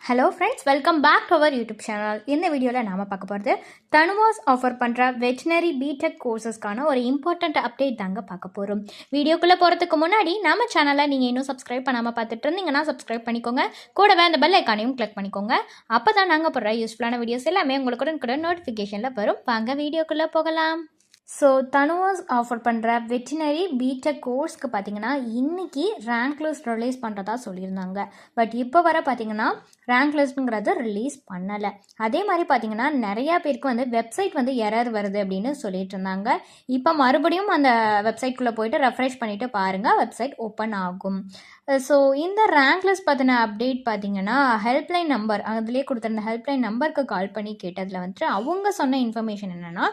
Hello friends, welcome back to our YouTube channel. இந்த வீடியோவில் நாம் பார்க்க போகிறது தனுவாஸ் ஆஃபர் பண்ணுற வெட்டினரி பிடெக் கோர்சஸ்க்கான ஒரு இம்பார்ட்டண்ட் அப்டேட் தாங்க பார்க்க போகிறோம். வீடியோக்குள்ளே போகிறதுக்கு முன்னாடி நம்ம சேனலை நீங்கள் இன்னும் சப்ஸ்கிரைப் பண்ணாமல் பார்த்துட்டு இருந்தீங்கன்னா சப்ஸ்கிரைப் பண்ணிக்கோங்க. கூடவே அந்த பெல் ஐக்கானையும் கிளிக் பண்ணிக்கோங்க. அப்போ தான் நாங்கள் போடுற யூஸ்ஃபுல்லான வீடியோஸ் எல்லாமே உங்களுக்கு நோட்டிஃபிகேஷனில் வரும். வாங்க வீடியோக்குள்ளே போகலாம். ஸோ தனுவாஸ் ஆஃபர் பண்ணுற வெட்டினரி பிடெக் கோர்ஸ்க்கு பார்த்தீங்கன்னா இன்றைக்கி ரேங்க் லிஸ்ட் ரிலீஸ் பண்ணுறதா சொல்லியிருந்தாங்க. பட் இப்போ வர பார்த்தீங்கன்னா ரேங்க் லிஸ்ட்டுங்கிறது ரிலீஸ் பண்ணலை. அதே மாதிரி பார்த்தீங்கன்னா நிறையா பேருக்கு வெப்சைட் எரர் வருது அப்படின்னு சொல்லிட்டு இருந்தாங்க. இப்போ மறுபடியும் அந்த வெப்சைட்குள்ளே போயிட்டு ரெஃப்ரெஷ் பண்ணிவிட்டு பாருங்கள், வெப்சைட் ஓப்பன் ஆகும். ஸோ இந்த ரேங்க் லிஸ்ட் பற்றின அப்டேட் பார்த்தீங்கன்னா ஹெல்ப்லைன் நம்பர் அதிலே கொடுத்துருந்த ஹெல்ப்லைன் நம்பருக்கு கால் பண்ணி கேட்டதில் அவங்க சொன்ன இன்ஃபர்மேஷன் என்னென்னா,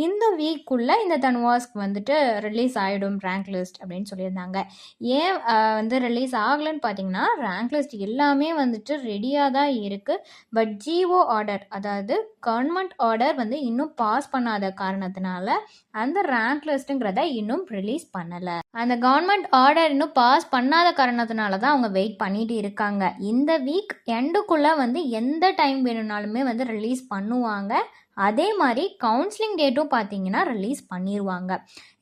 இந்த வீக்குள்ளே இந்த தனுவாஸ்க்கு ரிலீஸ் ஆகிடும் ரேங்க் லிஸ்ட் அப்படின்னு சொல்லியிருந்தாங்க. ஏன் ரிலீஸ் ஆகலைன்னு பார்த்தீங்கன்னா, ரேங்க் லிஸ்ட் எல்லாமே ரெடியாக தான் இருக்குது. பட் ஜிஓ ஆர்டர், அதாவது கவர்மெண்ட் ஆர்டர் இன்னும் பாஸ் பண்ணாத காரணத்தினால அந்த ரேங்க் லிஸ்ட்டுங்கிறத இன்னும் ரிலீஸ் பண்ணலை. அந்த கவர்மெண்ட் ஆர்டர் இன்னும் பாஸ் பண்ணாத காரணத்தினால தான் அவங்க வெயிட் பண்ணிட்டு இருக்காங்க. இந்த வீக் எண்டுக்குள்ளே எந்த டைம் வேணும்னாலுமே ரிலீஸ் பண்ணுவாங்க. அதே மாதிரி கவுன்சிலிங் டேட்டும் பார்த்தீங்கன்னா ரிலீஸ் பண்ணிடுவாங்க.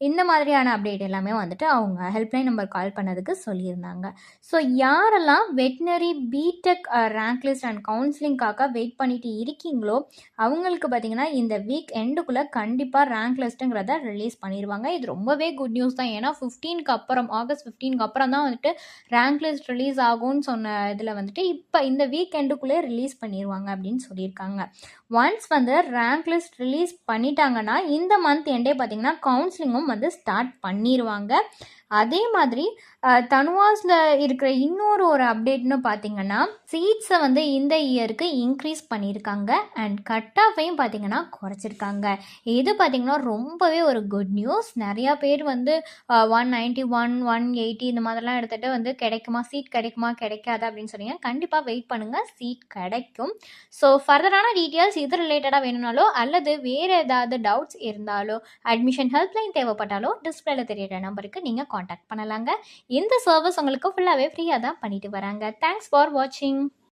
இந்த மாதிரியான அப்டேட் எல்லாமே அவங்க ஹெல்ப்லைன் நம்பர் கால் பண்ணதுக்கு சொல்லியிருந்தாங்க. ஸோ யாரெல்லாம் veterinary BTech rank list and கவுன்சிலிங்காக வெயிட் பண்ணிட்டு இருக்கீங்களோ அவங்களுக்கு பார்த்தீங்கன்னா இந்த வீக் எண்டுக்குள்ளே கண்டிப்பாக ரேங்க் லிஸ்ட்டுங்கிறத ரிலீஸ் பண்ணிடுவாங்க. இது ரொம்பவே குட் நியூஸ் தான். ஏன்னா ஆகஸ்ட் 15க்கு அப்புறம் தான் ரேங்க் லிஸ்ட் ரிலீஸ் ஆகும்னு சொன்ன இதில் இப்போ இந்த வீக் எண்டுக்குள்ளே ரிலீஸ் பண்ணிடுவாங்க அப்படின்னு சொல்லியிருக்காங்க. ஒன்ஸ் ரேங்க் லிஸ்ட் ரிலீஸ் பண்ணிட்டாங்கன்னா இந்த மந்த் எண்டே பார்த்தீங்கன்னா கவுன்சிலிங்கும் ஸ்டார்ட் பண்ணிடுவாங்க. அதே மாதிரி தனுவாஸில் இருக்கிற இன்னொரு அப்டேட்னு பார்த்தீங்கன்னா சீட்ஸை இந்த இயருக்கு இன்க்ரீஸ் பண்ணியிருக்காங்க அண்ட் கட் ஆஃபையும் பார்த்தீங்கன்னா குறைச்சிருக்காங்க. இது பார்த்தீங்கன்னா ரொம்பவே ஒரு குட் நியூஸ். நிறையா பேர் 191 180 இந்த மாதிரிலாம் எடுத்துகிட்டு கிடைக்குமா சீட் கிடைக்குமா கிடைக்காதா அப்படின்னு சொன்னீங்க. கண்டிப்பாக வெயிட் பண்ணுங்கள், சீட் கிடைக்கும். ஸோ ஃபர்தரான டீட்டெயில்ஸ் இது ரிலேட்டடாக வேணும்னாலோ அல்லது வேறு ஏதாவது டவுட்ஸ் இருந்தாலோ அட்மிஷன் ஹெல்ப்லைன் தேவைப்பட்டாலோ டிஸ்பிளேல தெரியிற நம்பருக்கு நீங்கள் காண்டாக்ட் பண்ணலாங்க. இந்த சர்வீஸ் உங்களுக்கு ஃபுல்லாகவே ஃப்ரீயாக தான் பண்ணிட்டு வராங்க. தேங்க்ஸ் ஃபார் வாட்சிங்.